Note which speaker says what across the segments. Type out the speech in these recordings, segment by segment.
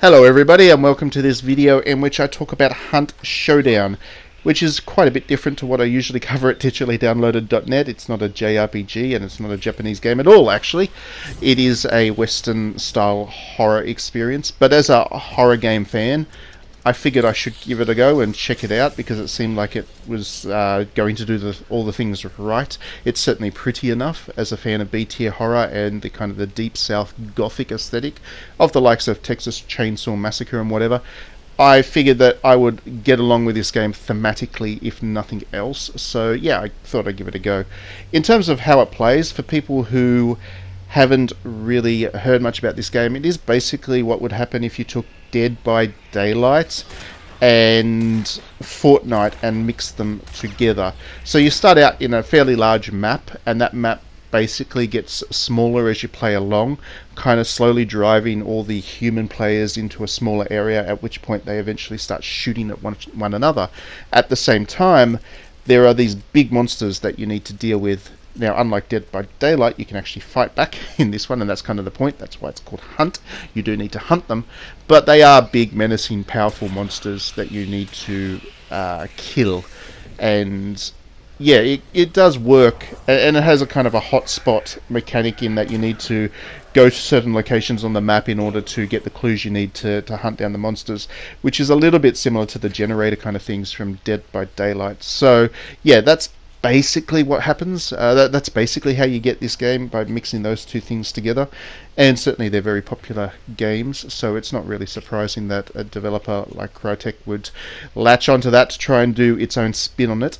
Speaker 1: Hello everybody and welcome to this video in which I talk about Hunt Showdown, which is quite a bit different to what I usually cover at digitally-downloaded.net. It's not a JRPG and it's not a Japanese game at all actually. It is a Western style horror experience, but as a horror game fan I figured I should give it a go and check it out because it seemed like it was going to do all the things right. It's certainly pretty enough as a fan of B-tier horror and the kind of the deep south gothic aesthetic of the likes of Texas Chainsaw Massacre and whatever. I figured that I would get along with this game thematically if nothing else, so yeah, I thought I'd give it a go. In terms of how it plays, for people who haven't really heard much about this game, it is basically what would happen if you took Dead by Daylight and Fortnite and mixed them together. So you start out in a fairly large map, and that map basically gets smaller as you play along, kind of slowly driving all the human players into a smaller area, at which point they eventually start shooting at one another. At the same time, there are these big monsters that you need to deal with. Now, unlike Dead by Daylight, you can actually fight back in this one, and that's kind of the point. That's why it's called Hunt. You do need to hunt them, but they are big, menacing, powerful monsters that you need to kill. And yeah, it does work, and it has a kind of a hotspot mechanic in that you need to go to certain locations on the map in order to get the clues you need to hunt down the monsters, which is a little bit similar to the generator kind of things from Dead by Daylight. So yeah, that's basically what happens. That's basically how you get this game, by mixing those two things together. And certainly they're very popular games, so it's not really surprising that a developer like Crytek would latch onto that to try and do its own spin on it.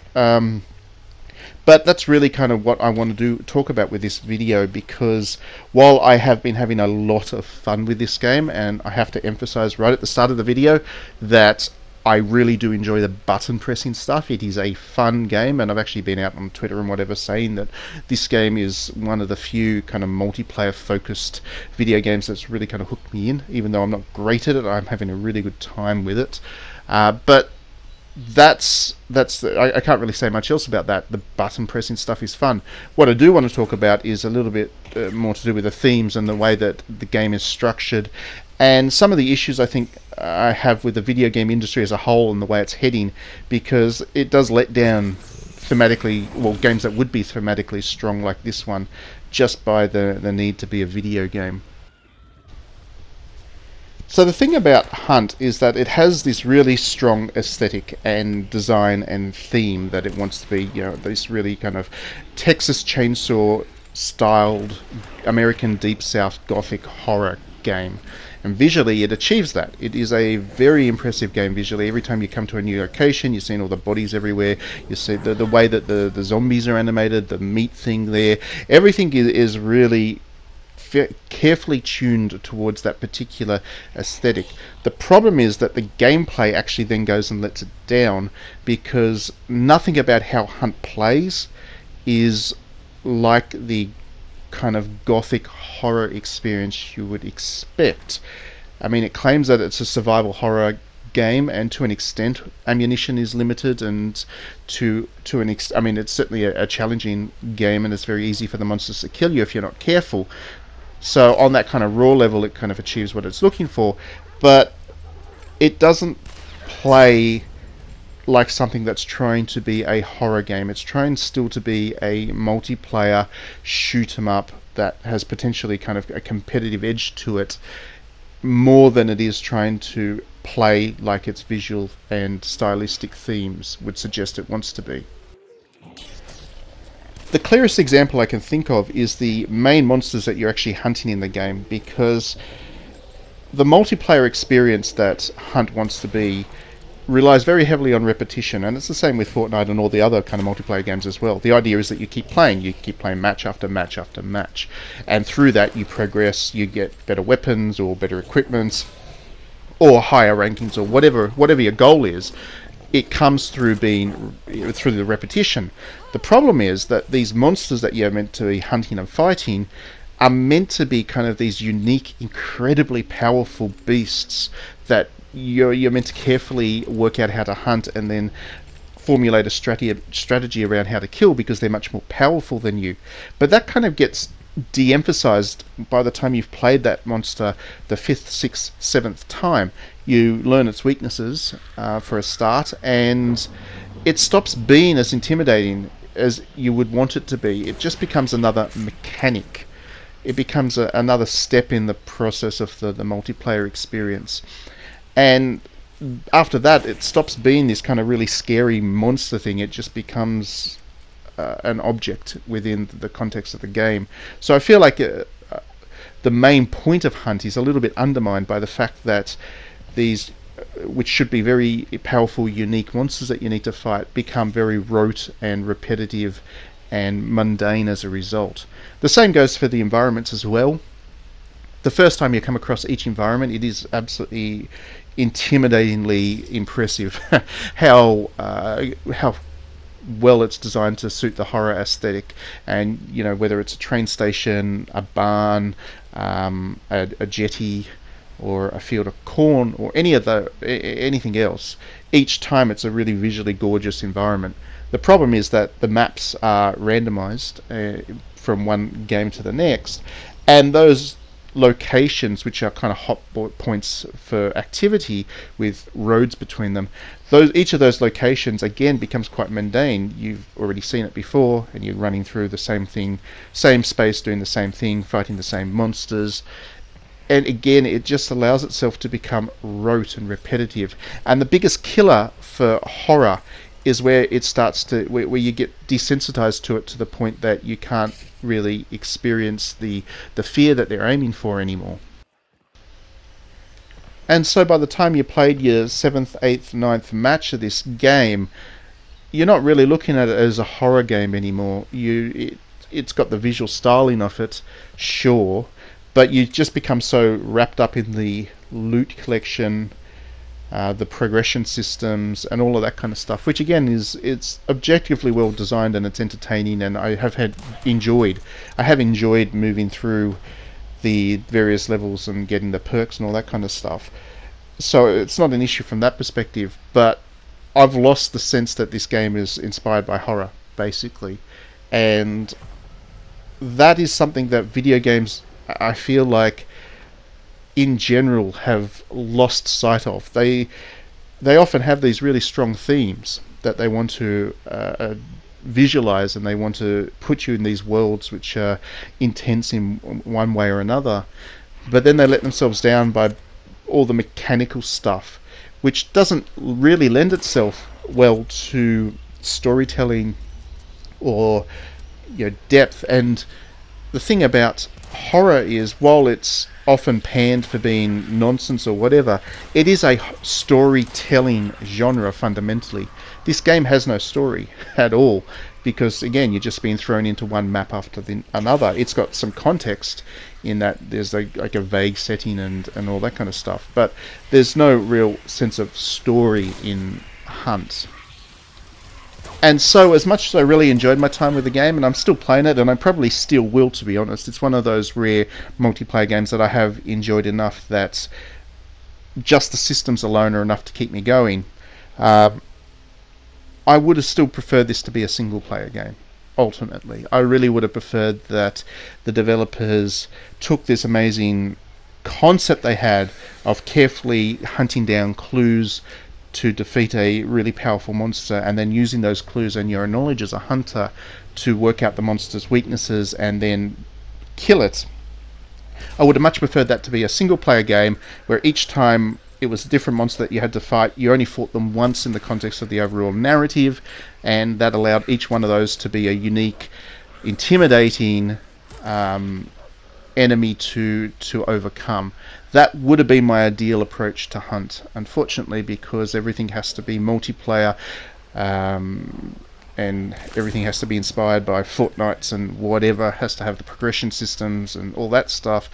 Speaker 1: But that's really kind of what I want to talk about with this video, because while I have been having a lot of fun with this game, and I have to emphasize right at the start of the video that I really do enjoy the button pressing stuff. It is a fun game, and I've actually been out on Twitter and whatever saying that this game is one of the few kind of multiplayer focused video games that's really kind of hooked me in. Even though I'm not great at it, I'm having a really good time with it. But I can't really say much else about that. The button pressing stuff is fun. What I do want to talk about is a little bit more to do with the themes and the way that the game is structured, and some of the issues I think I have with the video game industry as a whole and the way it's heading, because it does let down thematically, well, games that would be thematically strong like this one, just by the need to be a video game. So the thing about Hunt is that it has this really strong aesthetic and design and theme that it wants to be, you know, this really kind of Texas Chainsaw styled American Deep South Gothic horror game. And visually it achieves that. It is a very impressive game visually. Every time you come to a new location, you're seeing all the bodies everywhere. You see the way that the zombies are animated, the meat thing there. Everything is really carefully tuned towards that particular aesthetic. The problem is that the gameplay actually then goes and lets it down, because nothing about how Hunt plays is like the kind of gothic horror experience you would expect. I mean, it claims that it's a survival horror game, and to an extent ammunition is limited, and I mean, it's certainly a challenging game, and it's very easy for the monsters to kill you if you're not careful. So on that kind of raw level it kind of achieves what it's looking for, but it doesn't play like something that's trying to be a horror game. It's trying still to be a multiplayer shoot 'em up that has potentially kind of a competitive edge to it, more than it is trying to play like its visual and stylistic themes would suggest it wants to be. The clearest example I can think of is the main monsters that you're actually hunting in the game, because the multiplayer experience that Hunt wants to be relies very heavily on repetition, and it's the same with Fortnite and all the other kind of multiplayer games as well. The idea is that you keep playing match after match after match, and through that you progress, you get better weapons or better equipment or higher rankings or whatever your goal is. It comes through through the repetition. The problem is that these monsters that you're meant to be hunting and fighting are meant to be kind of these unique, incredibly powerful beasts that you're meant to carefully work out how to hunt and then formulate a strategy around how to kill, because they're much more powerful than you. But that kind of gets de-emphasized by the time you've played that monster the 5th, 6th, 7th time. You learn its weaknesses for a start, and it stops being as intimidating as you would want it to be. It just becomes another mechanic. It becomes another step in the process of the multiplayer experience. And after that, it stops being this kind of really scary monster thing. It just becomes an object within the context of the game. So I feel like the main point of Hunt is a little bit undermined by the fact that these, which should be very powerful, unique monsters that you need to fight, become very rote and repetitive and mundane as a result. The same goes for the environments as well. The first time you come across each environment, it is absolutely intimidatingly impressive how well it's designed to suit the horror aesthetic. And you know, whether it's a train station, a barn, a jetty, or a field of corn, or anything else, each time it's a really visually gorgeous environment. The problem is that the maps are randomized from one game to the next, and those locations, which are kind of hot points for activity with roads between them, each of those locations again becomes quite mundane. You've already seen it before, and you're running through the same thing, same space, doing the same thing, fighting the same monsters. And again, it just allows itself to become rote and repetitive. And the biggest killer for horror is where it starts to, where you get desensitized to it to the point that you can't really experience the fear that they're aiming for anymore. And so by the time you played your 7th, 8th, 9th match of this game, you're not really looking at it as a horror game anymore. It's got the visual styling of it, sure, but you just become so wrapped up in the loot collection, the progression systems, and all of that kind of stuff, which again it's objectively well designed and it's entertaining, and I have enjoyed moving through the various levels and getting the perks and all that kind of stuff. So it's not an issue from that perspective, but I've lost the sense that this game is inspired by horror, basically, and that is something that video games, I feel like, in general, have lost sight of. They often have these really strong themes that they want to visualize, and they want to put you in these worlds which are intense in one way or another, but then they let themselves down by all the mechanical stuff, which doesn't really lend itself well to storytelling or, you know, depth. And the thing about horror is, while it's often panned for being nonsense or whatever, it is a storytelling genre fundamentally. This game has no story at all, because again, you're just being thrown into one map after another. It's got some context in that there's like a vague setting and all that kind of stuff, but there's no real sense of story in Hunt. And so, as much as I really enjoyed my time with the game, and I'm still playing it, and I probably still will, to be honest, it's one of those rare multiplayer games that I have enjoyed enough that just the systems alone are enough to keep me going. I would have still preferred this to be a single player game, ultimately. I really would have preferred that the developers took this amazing concept they had of carefully hunting down clues to defeat a really powerful monster, and then using those clues and your knowledge as a hunter to work out the monster's weaknesses and then kill it. I would have much preferred that to be a single player game where each time it was a different monster that you had to fight. You only fought them once in the context of the overall narrative, and that allowed each one of those to be a unique, intimidating enemy to overcome. That would have been my ideal approach to Hunt. Unfortunately, because everything has to be multiplayer, and everything has to be inspired by Fortnites and whatever, has to have the progression systems and all that stuff,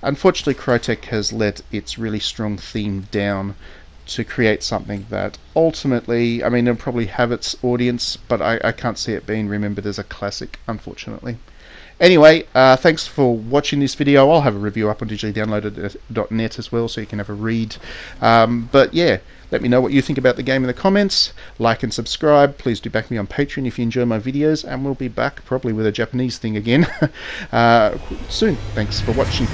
Speaker 1: unfortunately Crytek has let its really strong theme down to create something that ultimately, I mean, it'll probably have its audience, but I can't see it being remembered as a classic, unfortunately. Anyway, thanks for watching this video. I'll have a review up on digitallydownloaded.net as well, so you can have a read. But yeah, Let me know what you think about the game in the comments. Like and subscribe. Please do back me on Patreon if you enjoy my videos, and we'll be back probably with a Japanese thing again soon. Thanks for watching.